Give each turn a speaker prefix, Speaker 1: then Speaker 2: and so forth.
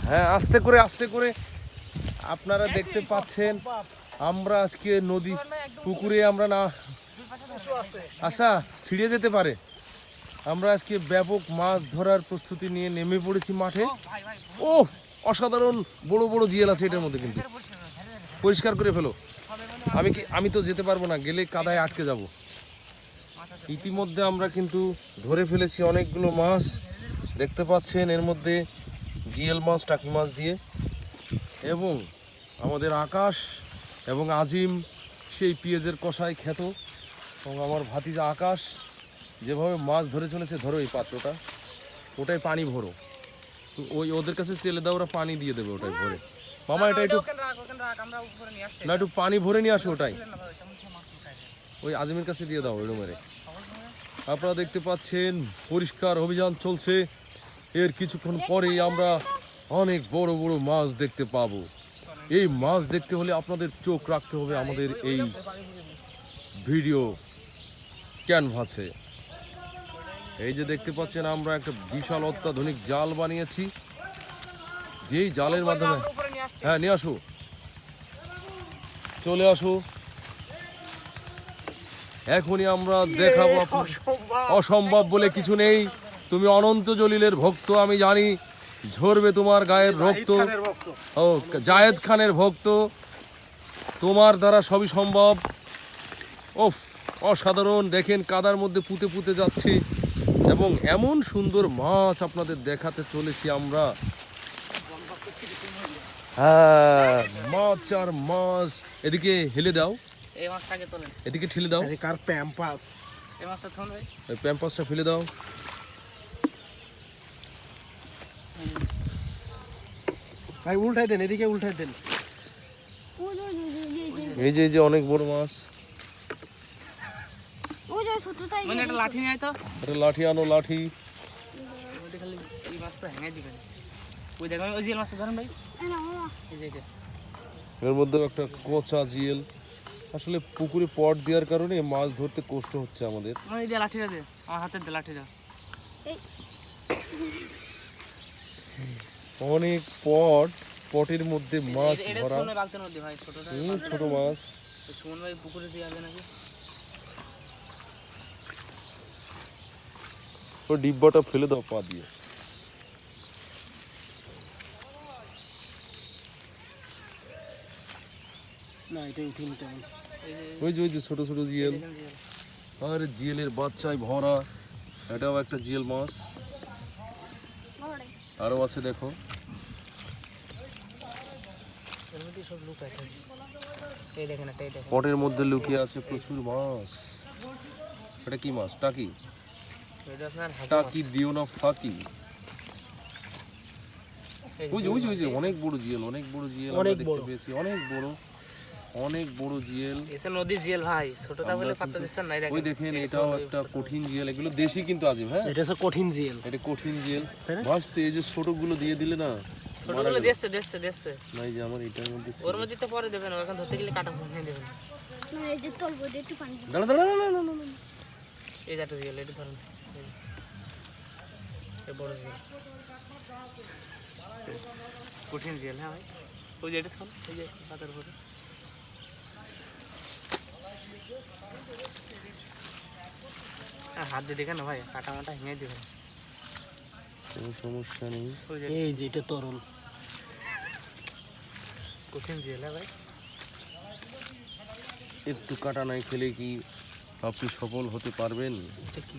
Speaker 1: হ্যাঁ, আস্তে করে আপনারা দেখতে পাচ্ছেন আমরা আজকে নদী পুকুরে আমরা না আচ্ছা ছিঁড়ে যেতে পারে। আমরা আজকে ব্যাপক মাছ ধরার প্রস্তুতি নিয়ে নেমে পড়েছি মাঠে। ও অসাধারণ বড় বড় জিয়াল আছে এটার মধ্যে, কিন্তু পরিষ্কার করে ফেলো। আমি তো যেতে পারবো না, গেলে কাদায় আটকে যাব। ইতিমধ্যে আমরা কিন্তু ধরে ফেলেছি অনেকগুলো মাছ, দেখতে পাচ্ছেন এর মধ্যে জিএল মাছ, টাকি মাছ দিয়ে। এবং আমাদের আকাশ এবং আজিম সেই পেঁয়াজের কষায় খ্যাত, এবং আমার ভাতিজা আকাশ যেভাবে মাছ ধরে চলেছে। ধরো এই পাত্রটা, ওটাই পানি ভরো, তো ওই ওদের কাছে চেলে দাও, ওরা পানি দিয়ে দেবে ওটাই ভরে। মামা এটা একটু না, একটু পানি ভরে নিয়ে আসো, ওটাই ওই আজিমের কাছে দিয়ে দাও ওই রুমেরে। আপনারা দেখতে পাচ্ছেন পরিষ্কার অভিযান চলছে। এর কিছুক্ষণ পরেই আমরা অনেক বড় বড় মাছ দেখতে পাবো। এই মাছ দেখতে হলে আপনাদের চোখ রাখতে হবে আমাদের এই ভিডিও ক্যানভাসে। এই যে দেখতে পাচ্ছেন আমরা একটা বিশাল অত্যাধুনিক জাল বানিয়েছি, যেই জালের মাধ্যমে হ্যাঁ নিয়ে আসো, চলে আসো, এখনই আমরা দেখাবো। অসম্ভব বলে কিছু নেই, তুমি অনন্ত জলিলের ভক্ত, আমি জানি ঝরবে তোমার গায়ের রক্ত। ও জায়েদ খানের ভক্ত, তোমার দ্বারা সবই সম্ভব। ও অসাধারণ, দেখেন কাদার মধ্যে পুঁতে পুঁতে যাচ্ছি, এবং এমন সুন্দর মাছ আপনাদের দেখাতে চলেছি আমরা। হ্যাঁ, মাছ আর মাছ। এদিকে হেলে দাও,
Speaker 2: এই মাছটাকে তোলেন,
Speaker 1: এদিকে ঠেলে দাও,
Speaker 3: কার প্যাম্পাস,
Speaker 2: এই মাছটা তোলেন ভাই,
Speaker 1: ওই প্যাম্পাসটা ফেলে দাও।
Speaker 3: ভাই উল্টাই দেন, এদিকে উল্টাই দেন।
Speaker 1: এই যে অনেক বড় মাছ।
Speaker 2: মানে একটা লাঠি নিয়ে আয় তো,
Speaker 1: একটা লাঠি আনো, লাঠি।
Speaker 2: ওইটা খালি এই মাছটা ভেঙে দিবেন। ওই দেখেন ওই জিয়াল মাছটা ধরেন ভাই, এই যে এটা
Speaker 1: এর মধ্যে একটা কোচা জিয়েল। আসলে পুকুরে পট দেওয়ার কারণে মাছ ধরতে কষ্ট হচ্ছে আমাদের।
Speaker 2: ওই দিয়ে লাঠিটা দে, আমার হাতের দে লাঠিটা।
Speaker 1: অনেক পটের মধ্যে মাছ
Speaker 2: এটা
Speaker 1: ধরা।
Speaker 2: তোলে বালতির মধ্যে ভাই, ছোটটা
Speaker 1: ছোট মাছ।
Speaker 2: সুমন ভাই পুকুরে যে আছে নাকি,
Speaker 1: ও ডিব্বাটা ফেলে দাও পা দিয়ে।
Speaker 3: না এটা উঠিনি তেমন।
Speaker 1: ওই যে ছোট ছোট জিয়েল, আর জিয়েলের বাচ্চায় ভরা। এটাও একটা জিয়েল মাছ, আরো আছে দেখো।
Speaker 2: এর মধ্যে সব লুক আছে, এই দেখেন একটা, এই দেখেন
Speaker 1: পটের মধ্যে লুকিয়ে আছে প্রচুর মাছ। এটা কি মাছ? টাকি।
Speaker 2: এটা আপনার
Speaker 1: টাকি দিও না ফাঁকি। ওই যে অনেক বড় জিয়েল, অনেক বড় জিয়েল আমরা দেখতে পেয়েছি, অনেক বড় জিয়েল।
Speaker 2: এসে নদী জিয়াল ভাই, ছোটটা বলে পাত্তা দিচ্ছেন না।
Speaker 1: ওই দেখেন এটাও একটা কঠিন জিয়েল, এগুলো দেশি কিন্তু আজিম। হ্যাঁ
Speaker 3: এটা হচ্ছে কঠিন জিএল,
Speaker 1: এটা কঠিন জিয়েল ভাসছে। এই যে ছোটগুলো দিয়ে দিলে না,
Speaker 2: ছোটগুলো দেখছে
Speaker 1: না এই যে আমার এটার মধ্যে
Speaker 2: ওর মধ্যে তো পরে দেবেন, এখন ধরতে গেলে কাটা ভেঙে দেবেন।
Speaker 1: দাঁড়া
Speaker 2: এই যাটা জিয়াল, এটা ধরেন, এই বড় জিয়াল, কঠিন জিয়াল। হ্যাঁ ভাই, ওই যে এটা ছাড়, এই যে পাতার উপরে। হাত দিয়ে দেখেন না ভাই, কাটা মাটা ভেঙে দেবেন,
Speaker 1: কোনো সমস্যা নেই।
Speaker 3: এই যে এটা তরল
Speaker 2: কঠিন জিয়াল। হ্যাঁ ভাই,
Speaker 1: একটু কাটা নাই খেলে কি আপনি সফল হতে পারবেন?
Speaker 2: এটা কি